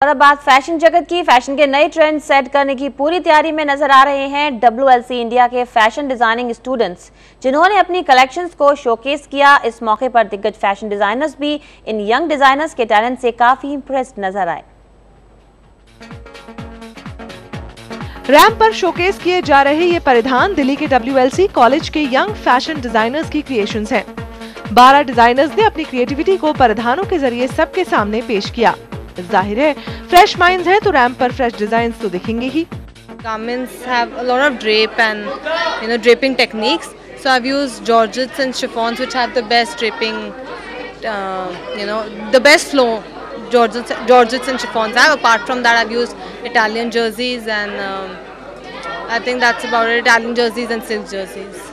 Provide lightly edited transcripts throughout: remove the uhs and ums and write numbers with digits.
और अब बात फैशन जगत की। फैशन के नए ट्रेंड सेट करने की पूरी तैयारी में नजर आ रहे हैं WLC इंडिया के फैशन डिजाइनिंग स्टूडेंट्स, जिन्होंने अपनी कलेक्शंस को शोकेस किया। इस मौके पर दिग्गज फैशन डिजाइनर्स भी इन यंग डिजाइनर्स के टैलेंट से काफी इंप्रेस्ड नजर आए। रैंप पर शोकेस किए जा रहे ये परिधान दिल्ली के WLC कॉलेज के यंग फैशन डिजाइनर्स की क्रिएशंस हैं। 12 डिजाइनर्स ने अपनी क्रिएटिविटी को परिधानों के जरिए सबके सामने पेश किया। जाहिर है फ्रेश माइंड्स है तो रैंप पर फ्रेश डिजाइन्स तो दिखेंगे ही। Garments have a lot of drape and draping techniques. So I've used georgettes and chiffons which have the best draping, the best flow. Georgettes and chiffons. Apart from that, I've used Italian jerseys and I think that's about it. Italian jerseys and silk jerseys.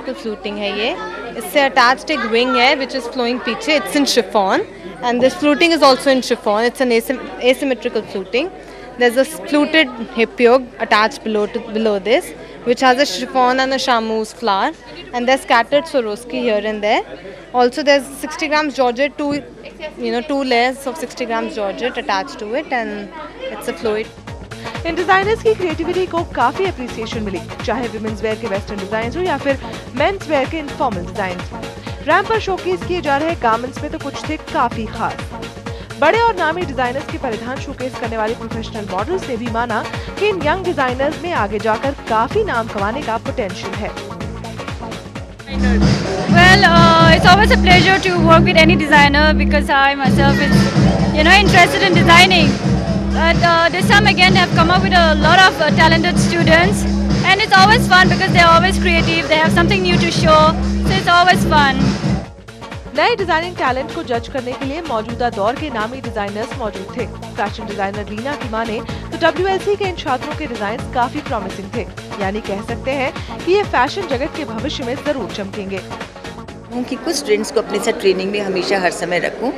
तो fluting है ये. इससे attached एक wing है which is flowing पीछे. It's in chiffon. And this fluting is also in chiffon. It's an asymmetrical fluting. There's a fluted hip yoke attached below this, which has a chiffon and a charmeuse flower, and there's scattered Swarovski here and there. Also, there's 60 grams georgette, two layers of 60 grams georgette attached to it, and it's a fluid. In designers की creativity को काफी appreciation मिली, चाहे women's where के western design हो या फिर men's wear के informal design. Ramp पर शोकेस किए जा रहे गारमेंट्स में तो कुछ थे काफी खास। बड़े और नामी डिजाइनर्स के परिधान शोकेस करने वाले प्रोफेशनल मॉडल्स ने भी माना कि इन यंग डिजाइनर्स में आगे जाकर काफी नाम कमाने का पोटेंशियल है। Well, it's always a pleasure to work with any designer because I myself is, interested in designing. But this time again, I've come up with a lot of talented students, and it's always fun because they're always creative. They have something new to show, so it's always fun. नए designing talent को जज करने के लिए मौजूदा दौर के नामी डिजाइनर्स मौजूद थे। फैशन डिजाइनर लीना की माने तो WLC के इन छात्रों के डिजाइन काफी प्रॉमिसिंग थे, यानी कह सकते हैं कि ये फैशन जगत के भविष्य में जरूर चमकेंगे। कि कुछ स्टूडेंट्स को अपने साथ ट्रेनिंग में हमेशा हर समय रखूं।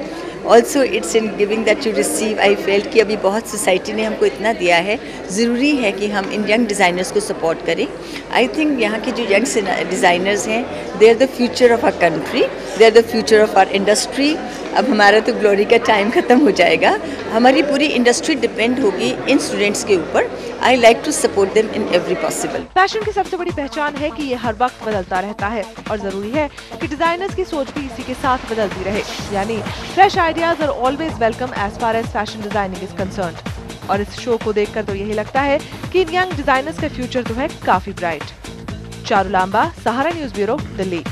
Also it's in giving that you receive. I felt कि अभी बहुत सोसाइटी ने हमको इतना दिया है, ज़रूरी है कि हम इन यंग डिज़ाइनर्स को सपोर्ट करें। आई थिंक यहाँ के जो यंग डिज़ाइनर्स हैं, they are the future of our country, they are the future of our industry. अब हमारा तो ग्लोरी का टाइम ख़त्म हो जाएगा, हमारी पूरी इंडस्ट्री डिपेंड होगी इन स्टूडेंट्स के ऊपर। I like to support them in every possible. Fashion की सबसे बड़ी पहचान है कि ये हर वक्त बदलता रहता है और जरूरी है कि डिजाइनर्स की सोच भी इसी के साथ बदलती रहे, यानी fresh ideas are always welcome as far as fashion designing is concerned. और इस शो को देखकर तो यही लगता है कि इन यंग डिजाइनर्स का फ्यूचर तो है काफी ब्राइट। चारू लांबा, सहारा न्यूज ब्यूरो, दिल्ली।